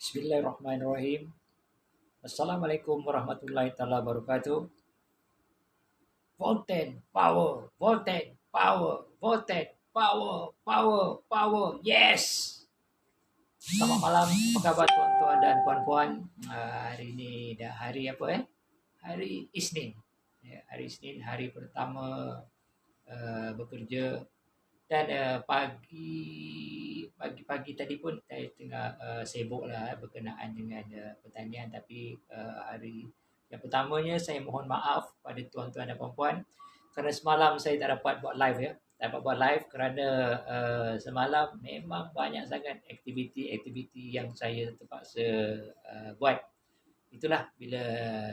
Bismillahirrahmanirrahim. Assalamualaikum warahmatullahi taala wabarakatuh. Volten, power, Volten, power, Volten, power, power, power. Yes. Selamat malam. Apa khabar tuan-tuan dan puan-puan? Hari ini dah hari apa Hari Isnin. Ya, hari Isnin, hari pertama bekerja. Dan pagi tadi pun saya tengah sibuk lah berkenaan dengan pertanian, tapi hari yang pertamanya saya mohon maaf pada tuan-tuan dan puan-puan kerana semalam saya tak dapat buat live tak dapat buat live kerana semalam memang banyak sangat aktiviti yang saya terpaksa buat. Itulah bila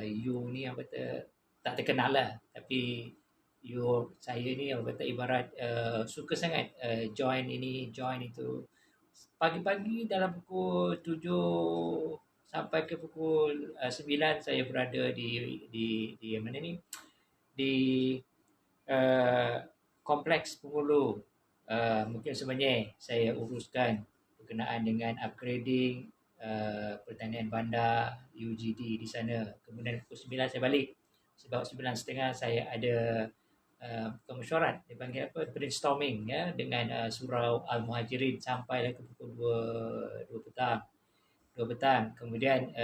you ni yang kata tak terkenal lah, tapi saya ni yang kata ibarat suka sangat join ini, join itu. Pagi-pagi dalam pukul 7 sampai ke pukul 9 saya berada di mana ni? Di kompleks Penghulu. Mungkin sebenarnya saya uruskan berkenaan dengan upgrading pertanian bandar UGD di sana. Kemudian pukul 9 saya balik. Sebab 9.30 saya ada bukan mesyuarat, dia panggil apa, brainstorming dengan surau Al-Muhajirin sampai ke pukul 2 petang. 2 petang. Kemudian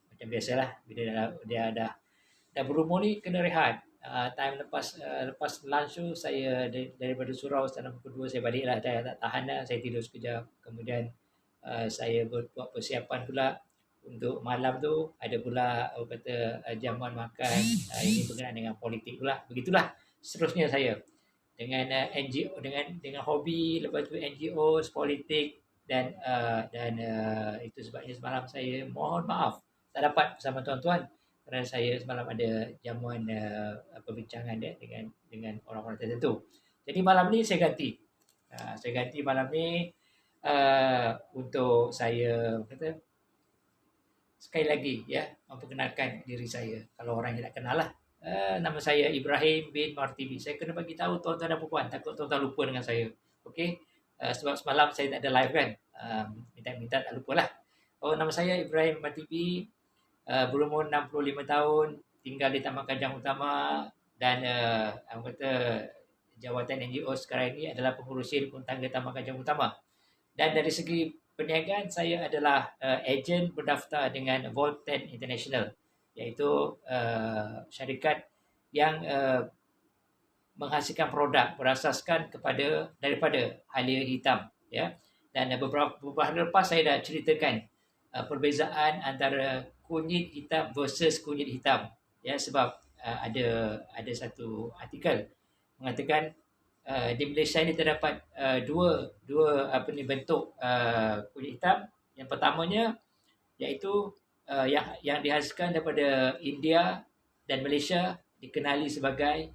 macam biasalah bila dia dah berumur ni kena rehat. Time lepas lunch tu saya daripada surau dalam pukul 2 saya baliklah, tak tahan dah, saya tidur sekejap. Kemudian saya buat persiapan pula untuk malam tu, ada pula jamuan makan. Ini berkenaan dengan politik pula. Begitulah seterusnya saya dengan NGO, dengan hobi, lepas tu NGO, politik dan itu sebabnya semalam saya mohon maaf tak dapat bersama tuan-tuan kerana saya semalam ada jamuan perbincangan dengan orang-orang tertentu. Jadi malam ni saya ganti. Malam ni untuk saya sekali lagi memperkenalkan diri saya. Kalau orang yang tak kenal lah. Nama saya Ibrahim bin Martibi. Saya kena bagi tahu tuan-tuan dan puan, takut tuan-tuan lupa dengan saya. Okey. Sebab semalam saya tak ada live kan. Minta tak lupalah. Nama saya Ibrahim Martibi, berumur 65 tahun, tinggal di Taman Kajang Utama dan jawatan NGO sekarang ini adalah pengurusi rumah tangga Taman Kajang Utama. Dan dari segi perniagaan, saya adalah ejen berdaftar dengan Volten International, iaitu syarikat yang menghasilkan produk berasaskan daripada halia hitam. Dan beberapa hari lepas saya dah ceritakan perbezaan antara kunyit hitam versus kunyit hitam. Sebab ada satu artikel mengatakan di Malaysia ini terdapat dua bentuk kunyit hitam. Yang pertamanya iaitu yang dihasilkan daripada India dan Malaysia dikenali sebagai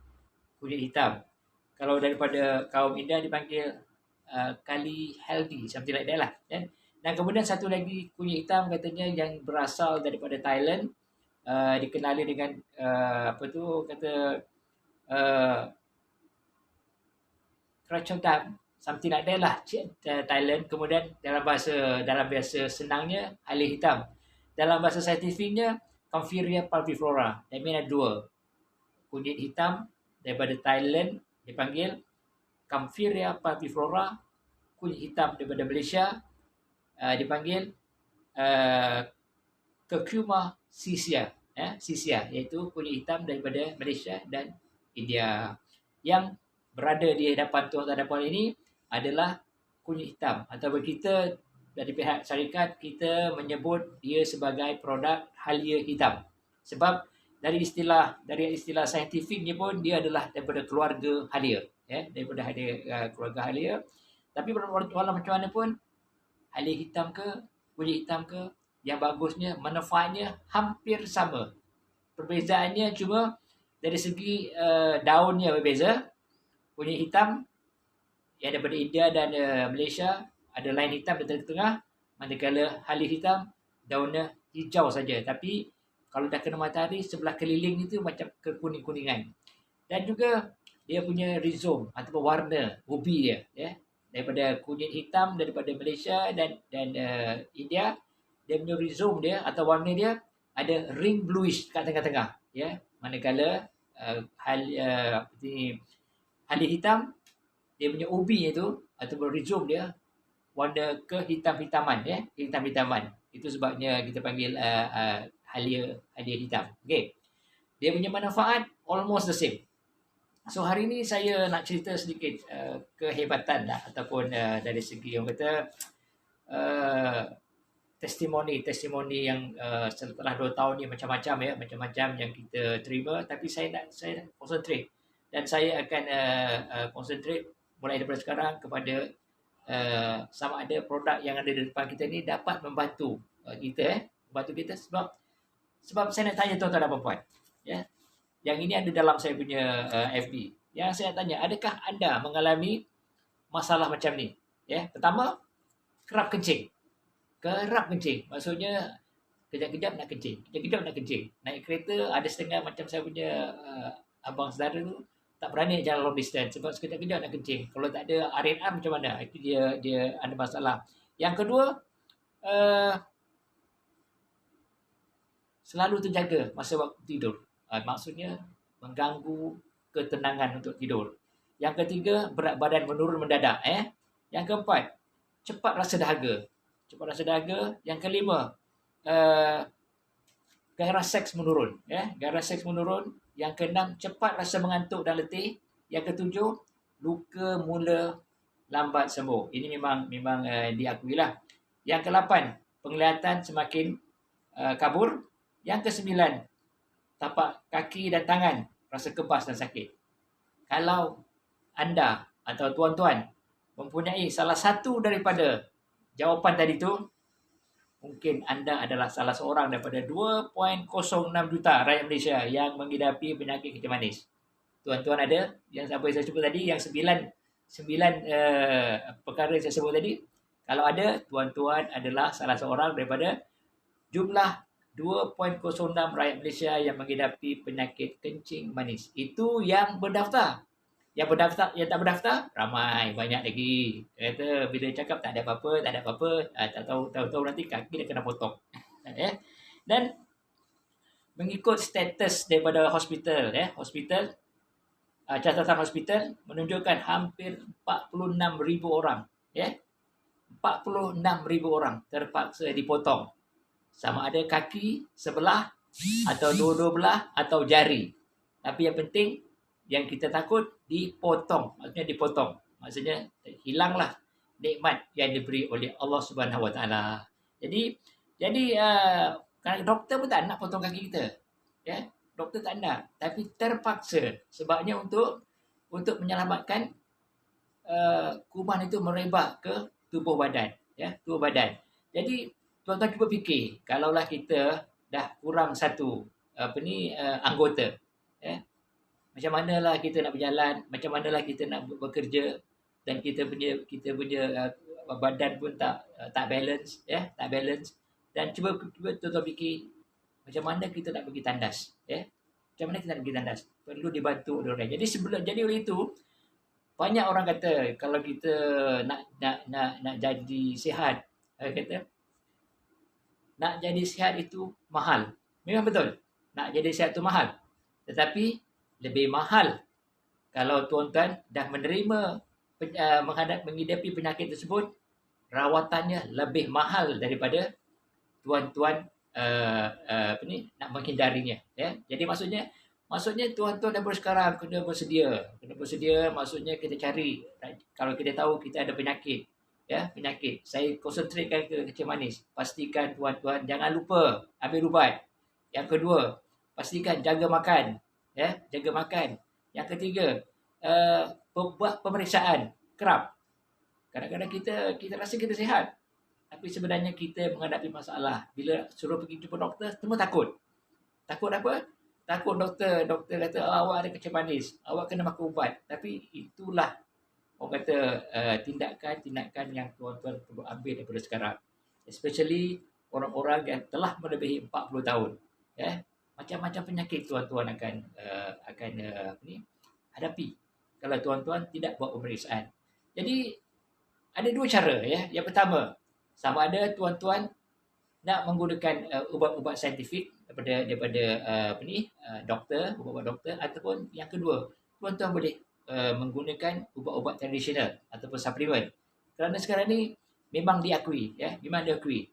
kunyit hitam. Kalau daripada kaum India dipanggil kali healthy, something like that lah. Dan kemudian satu lagi kunyit hitam katanya yang berasal daripada Thailand, dikenali dengan Krachotam, something like that lah, Thailand. Kemudian dalam bahasa senangnya halia hitam. Dalam bahasa saintifiknya Kamphilia parviflora. That means ada dua. Kunyit hitam daripada Thailand dipanggil Kamphilia parviflora. Kunyit hitam daripada Malaysia dipanggil Curcuma sisia, iaitu kunyit hitam daripada Malaysia dan India. Yang berada di hadapan tuan-tuan dan puan ini adalah kunyit hitam, atau kita dari pihak syarikat kita menyebut dia sebagai produk halia hitam. Sebab dari istilah saintifiknya pun dia adalah daripada keluarga halia, daripada keluarga halia. Tapi walau macam mana pun, halia hitam ke kunyit hitam ke, yang bagusnya manfaatnya hampir sama. Perbezaannya cuma dari segi daunnya berbeza. Kunyit hitam yang daripada India dan Malaysia ada line hitam di tengah, manakala halia hitam daunnya hijau saja, tapi kalau dah kena matahari sebelah keliling itu macam kekuning-kuningan. Dan juga dia punya rizom ataupun warna ubi dia, daripada kunyit hitam daripada Malaysia dan India dia punya rhizome dia atau warna dia ada ring bluish kat tengah-tengah, ya. Manakala halia hitam, dia punya ubi itu ataupun rhizome dia warna kehitam-hitaman, ya, hitam-hitaman. Itu sebabnya kita panggil halia hitam. Okey. Dia punya manfaat almost the same. So hari ni saya nak cerita sedikit kehebatan lah, ataupun dari segi orang kata testimoni yang setelah 2 tahun ni macam-macam, ya, macam-macam yang kita terima, tapi saya nak concentrate, dan saya akan concentrate mulai daripada sekarang kepada sama ada produk yang ada di depan kita ni dapat membantu kita, sebab saya nak tanya tuan-tuan dan puan-puan, ya. Yang ini ada dalam saya punya FB. Yang saya tanya, adakah anda mengalami masalah macam ni? Ya, pertama, kerap kencing. Maksudnya kejap-kejap nak kencing. Naik kereta ada setengah macam saya punya abang saudara tu tak berani jalan long distance sebab sekejap-kejap nak kencing. Kalau tak ada R&R macam mana? Itu dia ada masalah. Yang kedua, selalu terjaga masa waktu tidur. Maksudnya mengganggu ketenangan untuk tidur. Yang ketiga, berat badan menurun mendadak. Yang keempat, cepat rasa dahaga. Yang kelima, gairah seks menurun. Yang keenam, cepat rasa mengantuk dan letih. Yang ketujuh, luka mula lambat sembuh. Ini memang diakui lah. Yang ke-8, penglihatan semakin kabur. Yang ke-9, tapak kaki dan tangan rasa kebas dan sakit. Kalau anda atau tuan-tuan mempunyai salah satu daripada jawapan tadi tu, mungkin anda adalah salah seorang daripada 2.06 juta rakyat Malaysia yang menghidapi penyakit kencing manis. Tuan-tuan ada yang apa saya sebut tadi, yang 9 perkara yang saya sebut tadi. Kalau ada, tuan-tuan adalah salah seorang daripada jumlah 2.06 rakyat Malaysia yang menghidapi penyakit kencing manis. Itu yang berdaftar. Yang tak berdaftar, ramai, banyak lagi. Kata bila cakap tak ada apa-apa, tak tahu nanti kaki dia kena potong. Dan mengikut status daripada hospital, catatan hospital menunjukkan hampir 46,000 orang, 46,000 orang terpaksa dipotong. Sama ada kaki sebelah atau dua-dua belah atau jari. Tapi yang penting, yang kita takut dipotong. Maksudnya hilanglah nikmat yang diberi oleh Allah Subhanahu Wa Taala. Jadi doktor pun tak nak potong kaki kita. Ya, doktor tak nak, tapi terpaksa sebabnya untuk menyelamatkan kuman itu merebak ke tubuh badan, tubuh badan. Jadi tuan-tuan cuba fikir, kalaulah kita dah kurang satu anggota, macam manalah kita nak berjalan, macam manalah kita nak bekerja, dan kita punya badan pun tak balance, tak balance. Dan cuba tuan-tuan fikir, macam mana kita nak pergi tandas, perlu dibantu oleh orang. Jadi oleh itu, banyak orang kata kalau kita nak jadi sihat, nak jadi sihat itu mahal. Memang betul. Nak jadi sihat itu mahal. Tetapi lebih mahal kalau tuan-tuan dah menerima menghidapi penyakit tersebut, rawatannya lebih mahal daripada tuan-tuan nak menghindarinya. Jadi maksudnya tuan-tuan daripada sekarang kena bersedia. Maksudnya kita cari, kalau kita tahu kita ada penyakit. Saya konsentratkan ke kencing manis. Pastikan tuan-tuan jangan lupa ambil ubat. Yang kedua, pastikan jaga makan. Jaga makan. Yang ketiga, buat pemeriksaan kerap. Kadang-kadang kita rasa kita sihat, tapi sebenarnya kita menghadapi masalah. Bila suruh pergi jumpa doktor, semua takut. Takut apa? Takut doktor kata awak ada kencing manis, awak kena makan ubat. Tapi itulah orang kata tindakan yang tuan-tuan perlu ambil daripada sekarang. Especially orang-orang yang telah melebihi 40 tahun. Macam-macam penyakit tuan-tuan akan hadapi kalau tuan-tuan tidak buat pemeriksaan. Jadi ada dua cara. Yang pertama, sama ada tuan-tuan nak menggunakan ubat-ubat saintifik daripada doktor, ubat-ubat doktor, ataupun yang kedua, tuan-tuan boleh menggunakan ubat-ubat tradisional ataupun suplemen. Kerana sekarang ni memang diakui, ya, memang diakui.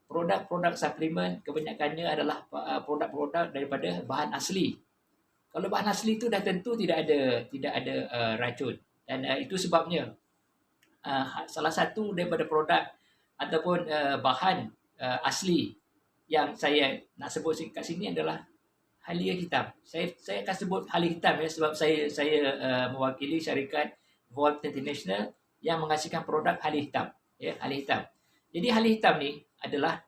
Produk-produk suplemen kebanyakannya adalah produk-produk daripada bahan asli. Kalau bahan asli itu dah tentu tidak ada racun, dan itu sebabnya salah satu daripada produk ataupun bahan asli yang saya nak sebut kat sini adalah halia hitam. Saya akan sebut halia hitam, ya, sebab saya mewakili syarikat Volt International yang menghasilkan produk halia hitam, ya, halia hitam. Jadi halia hitam ni adalah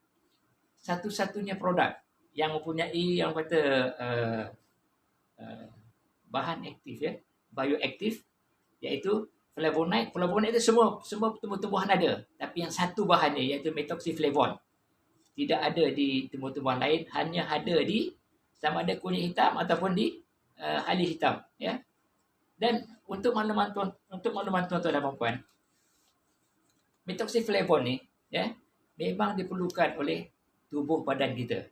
satu-satunya produk yang mempunyai yang kata bahan aktif, ya, bioaktif, iaitu flavonoid. Flavonoid itu semua tumbuh-tumbuhan ada, tapi yang satu bahannya iaitu methoxyflavone tidak ada di tumbuh-tumbuhan lain, hanya ada di sama ada kunyit hitam ataupun di halia hitam, ya. Dan untuk makluman tuan-tuan dan puan-puan, methoxyflavone ni, ya, memang diperlukan oleh tubuh badan kita.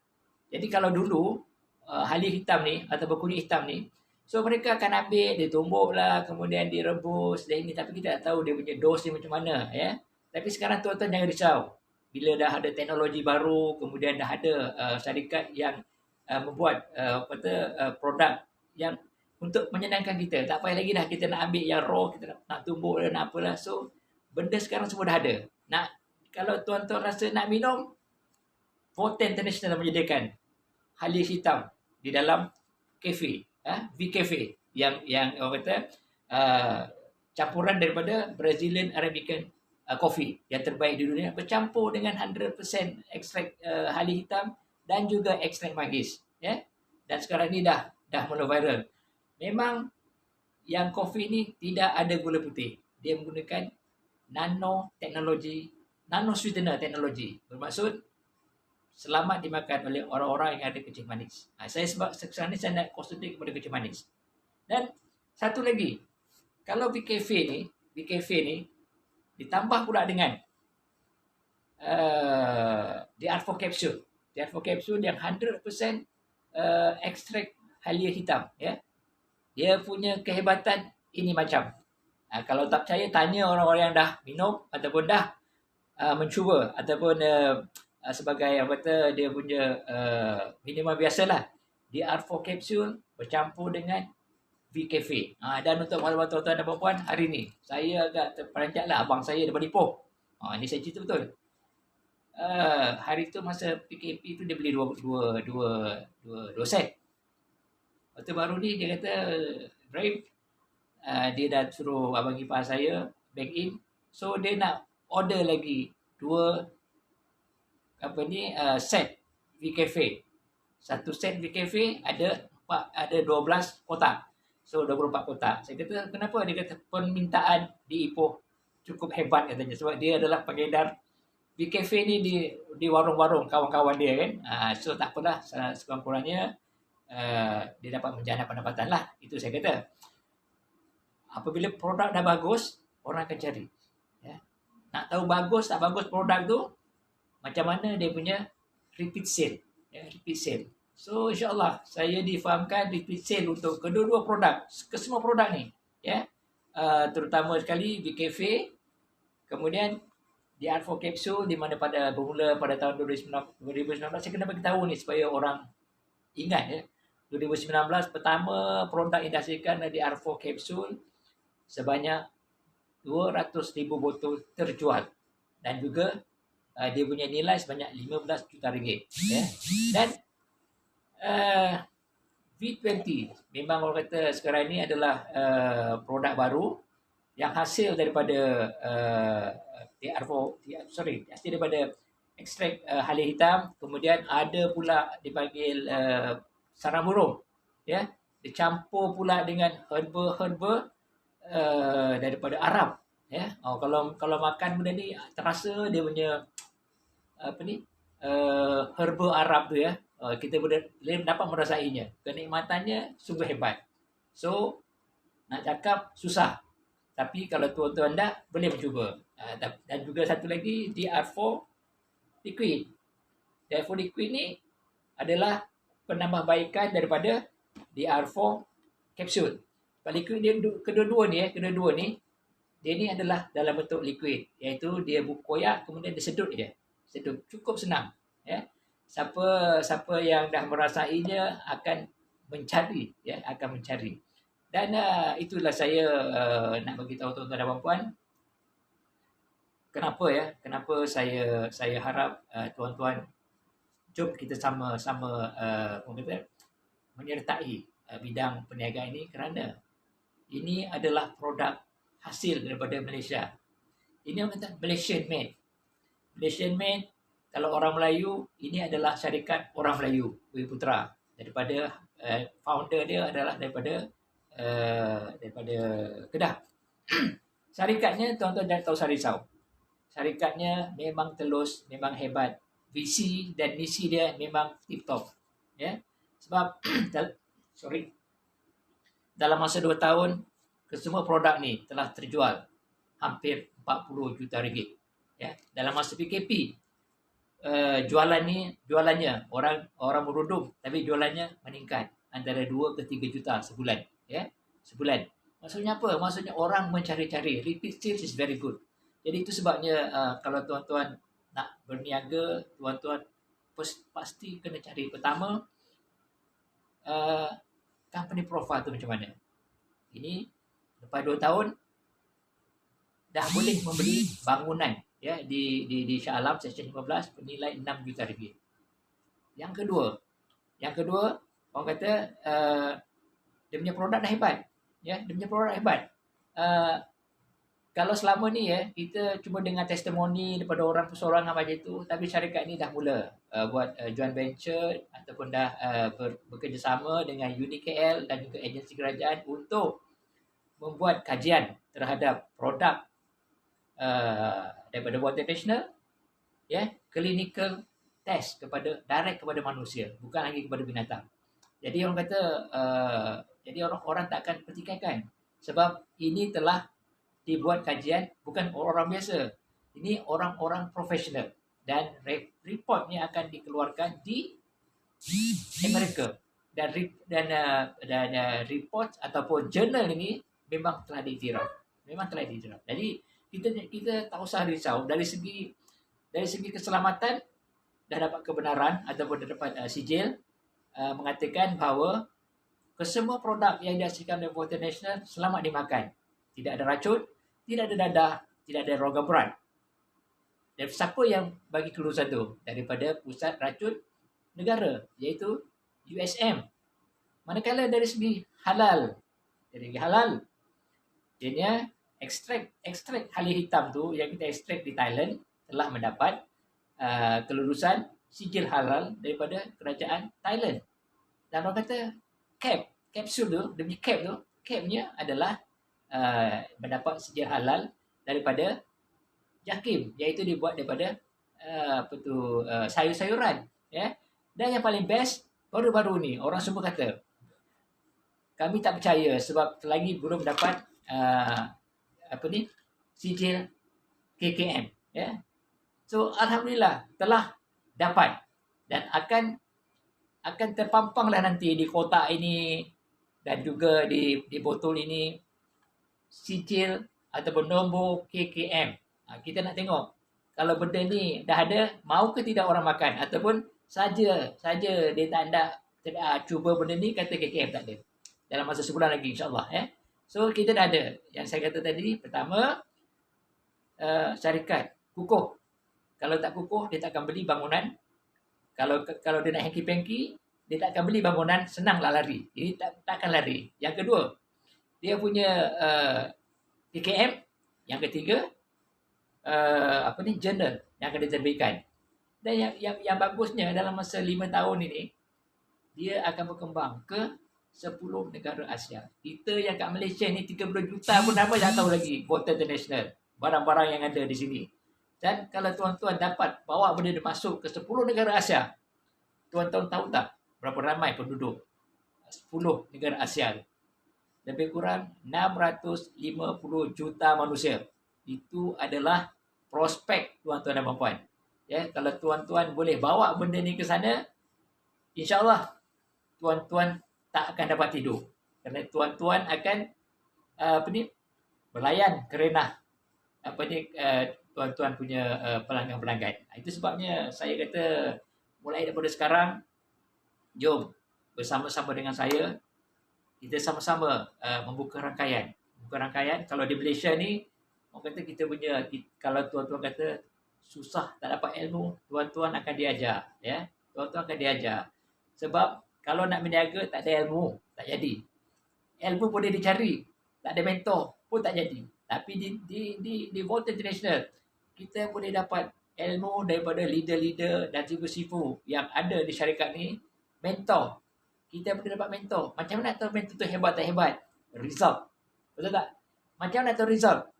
Jadi kalau dulu halia hitam ni ataupun kunyit hitam ni, so mereka akan ambil, ditumbuklah, kemudian direbus dan ini, tapi kita tak tahu dia punya dos dia macam mana, ya. Tapi sekarang tuan-tuan jangan risau. Bila dah ada teknologi baru, kemudian dah ada syarikat yang membuat produk yang untuk menyenangkan kita. Tak payah lagi dah kita nak ambil yang raw, kita nak tumbuk dan apalah. So, benda sekarang semua dah ada. Kalau tuan-tuan rasa nak minum, Volta International menyediakan halia hitam di dalam kafe, V-Cafe, yang orang kata campuran daripada Brazilian Arabican coffee yang terbaik di dunia, bercampur dengan 100% ekstrak halia hitam dan juga ekstrak manggis, ya. Dan sekarang ni dah mula viral. Memang yang kopi ni tidak ada gula putih. Dia menggunakan nano sweetener teknologi. Bermaksud selamat dimakan oleh orang-orang yang ada kencing manis. Sebab sekarang ni saya nak konsentrate kepada kencing manis. Dan satu lagi, kalau V-Cafe ni ditambah pula dengan DR4 capsule. DR4 capsule yang 100% ekstrak halia hitam, ya. Dia punya kehebatan ini macam. Kalau tak percaya, tanya orang-orang yang dah minum ataupun dah mencuba ataupun sebagai yang kata dia punya minuman biasalah. DR4 capsule bercampur dengan V-Cafe. Dan untuk maklumat tuan-tuan dan puan-puan, hari ni saya agak terperanjat lah. Abang saya daripada Ipoh. Ini saya cerita betul. Hari tu masa PKP tu dia beli dua set. Waktu baru ni dia kata, Ibrahim, dia dah suruh abang ipar saya back in. So dia nak order lagi set V-Cafe. Satu set V-Cafe ada 12 kotak. So 24 kotak. Saya kata, kenapa? Dia kata permintaan di Ipoh cukup hebat katanya. Sebab dia adalah pengedar V-Cafe ni di warung-warung kawan-kawan dia kan. So tak apalah, sekurang-kurangnya dia dapat menjana pendapatan lah. Itu saya kata. Apabila produk dah bagus, orang akan cari. Ya. Nak tahu bagus tak bagus produk tu, macam mana dia punya repeat sale. Ya, repeat sale. So insyaAllah saya difahamkan repeat sale untuk kedua-dua produk, kesemua produk ni, ya. Terutama sekali V-Cafe, kemudian DR4 capsule, di mana bermula pada tahun 2019. Saya kena bagi tahu ni supaya orang ingat, ya. 2019 pertama produk yang dihasilkan DR4 capsule sebanyak 200,000 botol terjual, dan juga dia punya nilai sebanyak 15 juta ringgit, ya. Dan V20 memang orang kata sekarang ni adalah produk baru yang hasil daripada hasil daripada ekstrak halia hitam, kemudian ada pula dipanggil sarang burung, ya. Dicampur pula dengan herba daripada Arab, ya. Kalau makan benda ni terasa dia punya herba Arab tu, ya. Kita boleh dapat merasainya. Kenikmatannya sungguh hebat. So nak cakap susah, tapi kalau tuan-tuan dah boleh mencuba. Dan juga satu lagi DR4 liquid. DR4 liquid ni adalah penambahbaikan daripada DR4 kapsul. Liquid dia kedua-dua ni dia ni adalah dalam bentuk liquid, iaitu dia koyak kemudian disedut je. Sedut, cukup senang, ya. Siapa yang dah merasainya akan mencari, ya, akan mencari. Dan itulah saya nak bagi tahu tuan-tuan dan puan-puan kenapa saya harap tuan-tuan jom kita sama-sama menyertai bidang perniagaan ini, kerana ini adalah produk hasil daripada Malaysia. Ini orang kata Malaysian made. Malaysian made, kalau orang Melayu, ini adalah syarikat orang Melayu, Bumi Putra. Daripada founder dia adalah daripada Kedah. Syarikatnya, tuan-tuan jangan tahu risau. Syarikatnya memang telus, memang hebat. Visi dan misi dia memang tip-top. Ya? Sebab, dalam masa 2 tahun, kesemua produk ni telah terjual hampir 40 juta ringgit. Ya, dalam masa PKP, jualannya orang merudum, tapi jualannya meningkat antara 2 ke 3 juta sebulan, ya, sebulan. Maksudnya apa? Maksudnya orang mencari-cari. Repeat sales is very good. Jadi itu sebabnya kalau tuan-tuan nak berniaga, tuan-tuan pasti kena cari pertama company profile tu macam mana. Ini lepas 2 tahun dah boleh membeli bangunan, ya, di Shah Alam Seksyen 15 bernilai 6 juta ringgit. Yang kedua orang kata dia punya produk dah hebat, ya, dia punya produk hebat. Kalau selama ni, ya, kita cuma dengar testimoni daripada orang perseorangan macam itu, tapi syarikat ni dah mula buat joint venture ataupun dah bekerjasama dengan UniKL dan juga agensi kerajaan untuk membuat kajian terhadap produk daripada Water National, ya, clinical test direct kepada manusia, bukan lagi kepada binatang. Jadi orang kata jadi orang tak akan pertikaikan, sebab ini telah dibuat kajian bukan orang biasa. Ini orang-orang profesional, dan reportnya akan dikeluarkan di Amerika, dan report ataupun jurnal ini memang telah diiktiraf. Jadi kita tak usah risau dari segi keselamatan. Dah dapat kebenaran ataupun dah dapat sijil mengatakan bahawa kesemua produk yang dihasilkan oleh Water National selamat dimakan. Tidak ada racun, tidak ada dadah, tidak ada rongga berat. Dan siapa yang bagi kelulusan tu? Daripada Pusat Racun Negara, iaitu USM. Manakala dari segi halal, dia ekstrak halia hitam tu yang kita ekstrak di Thailand telah mendapat kelulusan sijil halal daripada kerajaan Thailand. Dan orang kata kapsul tu, dia punya capnya adalah mendapat sijil halal daripada Jakim, iaitu dibuat daripada sayur-sayuran, ya. Dan yang paling best, baru-baru ni orang semua kata kami tak percaya sebab selagi belum dapat sijil KKM, ya. So alhamdulillah telah dapat, dan akan terpampanglah nanti di kotak ini dan juga di botol ini sijil ataupun nombor KKM. Kita nak tengok kalau benda ni dah ada, mau ke tidak orang makan, ataupun saja dia tak ada cuba benda ni kata KKM tak ada. Dalam masa sebulan lagi insya-Allah, ya. So kita dah ada. Yang saya kata tadi, pertama syarikat kukuh. Kalau tak kukuh, dia tak akan beli bangunan. Kalau dia nak hanky-panky, dia tak akan beli bangunan, senanglah lari. Jadi tak akan lari. Yang kedua, dia punya KKM. Yang ketiga, journal yang akan diterbitkan. Dan yang bagusnya dalam masa 5 tahun ini, dia akan berkembang ke 10 negara Asia. Kita yang kat Malaysia ni 30 juta pun nama tak tahu lagi Water International, barang-barang yang ada di sini. Dan kalau tuan-tuan dapat bawa benda dia masuk ke 10 negara Asia, tuan-tuan tahu tak berapa ramai penduduk 10 negara Asia? Lebih kurang 650 juta manusia. Itu adalah prospek tuan-tuan dan puan-puan. Ya, kalau tuan-tuan boleh bawa benda ni ke sana, insya-Allah tuan-tuan tak akan dapat tidur. Kerana tuan-tuan akan apa ni, berlayan kerana apa ni, tuan-tuan punya pelanggan-pelanggan. Itu sebabnya saya kata mulai daripada sekarang, jom bersama-sama dengan saya kita sama-sama membuka rangkaian. Membuka rangkaian. Kalau di Malaysia ni, orang kata kita punya, kalau tuan-tuan kata susah tak dapat ilmu, tuan-tuan akan diajar. Ya, tuan-tuan akan diajar. Sebab kalau nak berniaga tak ada ilmu, tak jadi. Ilmu boleh dicari, tak ada mentor pun tak jadi. Tapi di Volt International, kita boleh dapat ilmu daripada leader-leader dan sifu-sifu yang ada di syarikat ni, mentor. Kita boleh dapat mentor. Macam mana tahu mentor tu hebat tak hebat? Result. Betul tak? Macam mana tahu result?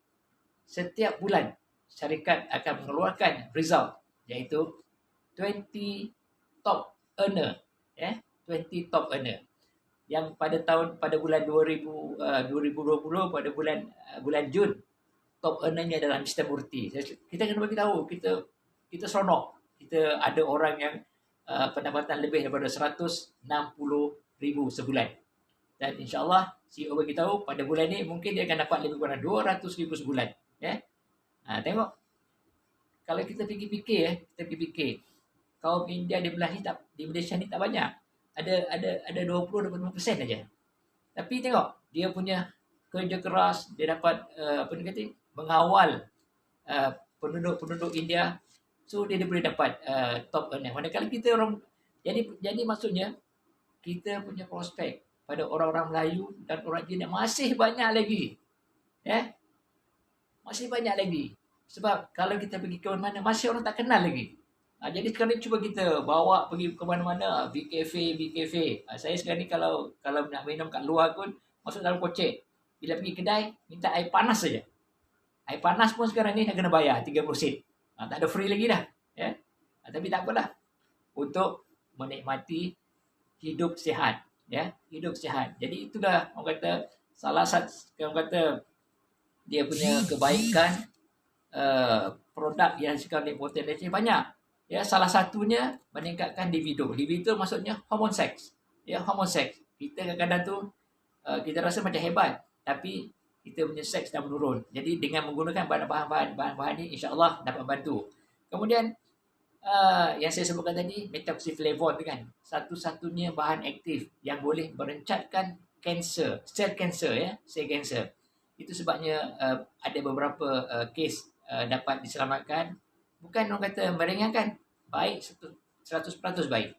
Setiap bulan, syarikat akan mengeluarkan result, iaitu 20 top earner. 20 top earner. Yang pada bulan 2020, pada bulan Jun, top earner-nya adalah Mr. Murti. Kita kena bagi tahu, kita seronok. Kita ada orang yang pendapatan lebih daripada 160,000 sebulan. Dan insya-Allah CEO bagi tahu pada bulan ni mungkin dia akan dapat lebih kurang 200,000 sebulan. Tengok. Kalau kita fikir, kaum India di Malaysia ni tak banyak. Ada 20-25% saja. Tapi tengok, dia punya kerja keras, dia dapat mengawal penduduk India. So dia boleh dapat top earner. Manakala kita orang, jadi maksudnya kita punya prospek pada orang-orang Melayu dan orang Cina masih banyak lagi. Masih banyak lagi. Sebab kalau kita pergi ke mana-mana, masih orang tak kenal lagi. Jadi sekarang ni cuba kita bawa pergi ke mana-mana, BKF. Saya sekarang ni kalau nak minum kat luar pun, masuk dalam kocek. Bila pergi kedai, minta air panas saja. Air panas pun sekarang ni dah kena bayar 30 sen. Tak ada free lagi dah. Tapi tak apalah. Untuk menikmati hidup sihat. Hidup sihat. Jadi itulah orang kata salah satu, orang kata dia punya kebaikan produk yang sekarang ni potensi banyak. Salah satunya meningkatkan libido. Libido maksudnya hormon seks. Hormon seks. Kita kadang-kadang tu kita rasa macam hebat, tapi kita punya seks dah menurun. Jadi dengan menggunakan bahan-bahan ni, insya-Allah dapat bantu. Kemudian yang saya sebutkan tadi, methoxyflavone tu kan, satu-satunya bahan aktif yang boleh merencatkan kanser, sel kanser, sel kanser. Itu sebabnya ada beberapa kes dapat diselamatkan. Bukan orang kata meringankan, baik 100% baik.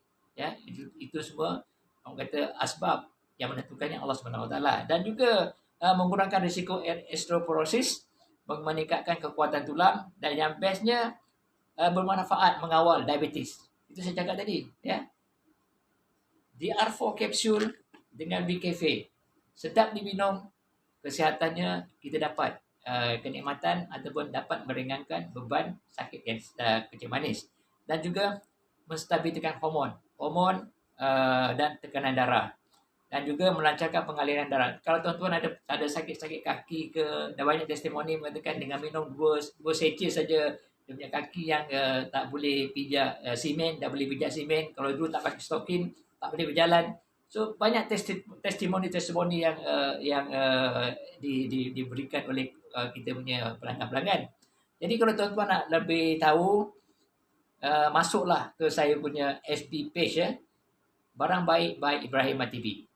Itu semua orang kata asbab yang menentukannya Allah SWT. Dan juga mengurangkan risiko osteoporosis, meningkatkan kekuatan tulang, dan yang bestnya bermanfaat mengawal diabetes. Itu saya cakap tadi. DR4 capsule dengan BKF. Sedap diminum, kesihatannya kita dapat kenikmatan ataupun dapat meringankan beban sakit kecil manis, dan juga menstabilkan hormon dan tekanan darah, dan juga melancarkan pengaliran darah. Kalau tuan-tuan ada sakit-sakit kaki ke, dah banyak testimoni mengatakan dengan minum 2 sachet saja dia punya kaki yang tak boleh pijak simen, dah boleh pijak simen. Kalau dulu tak pakai stokin, tak boleh berjalan. So banyak testimoni yang diberikan oleh kita punya pelanggan-pelanggan. Jadi kalau tuan-tuan nak lebih tahu, masuklah ke saya punya FB page, Barang Baik by Ibrahim TV.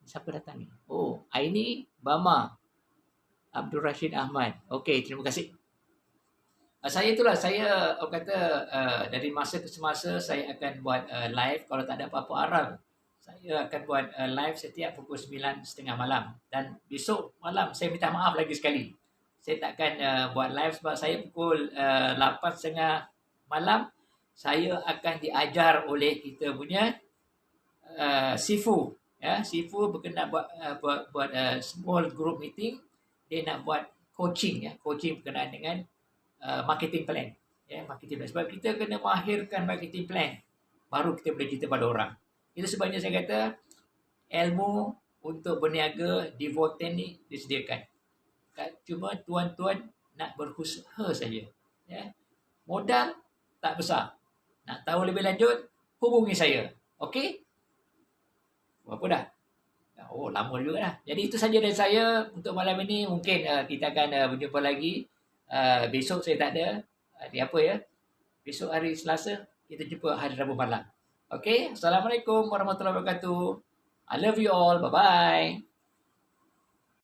Siapa datang ni? Oh, Aini Bama Abdul Rashid Ahmad. Okey, terima kasih. Saya kata dari masa ke semasa saya akan buat live. Kalau tak ada apa-apa arang, saya akan buat live setiap pukul 9.30 malam. Dan besok malam saya minta maaf lagi sekali, saya takkan buat live sebab saya pukul 8.30 malam saya akan diajar oleh kita punya Sifu. Sifu berkenan buat small group meeting. Dia nak buat coaching berkenaan dengan marketing plan. Marketing plan. Sebab kita kena mahirkan marketing plan, baru kita boleh cerita pada orang. Itu sebabnya saya kata ilmu untuk berniaga di Volten ni disediakan. Cuma tuan-tuan nak berusaha saja. Modal tak besar. Nak tahu lebih lanjut, hubungi saya. Okey? Berapa dah? Oh, lama juga dah. Jadi itu saja dari saya untuk malam ini. Mungkin kita akan berjumpa lagi. Besok saya tak ada. Ni apa ya? Besok hari Selasa, kita jumpa hari Rabu malam. Okey? Assalamualaikum warahmatullahi wabarakatuh. I love you all. Bye-bye.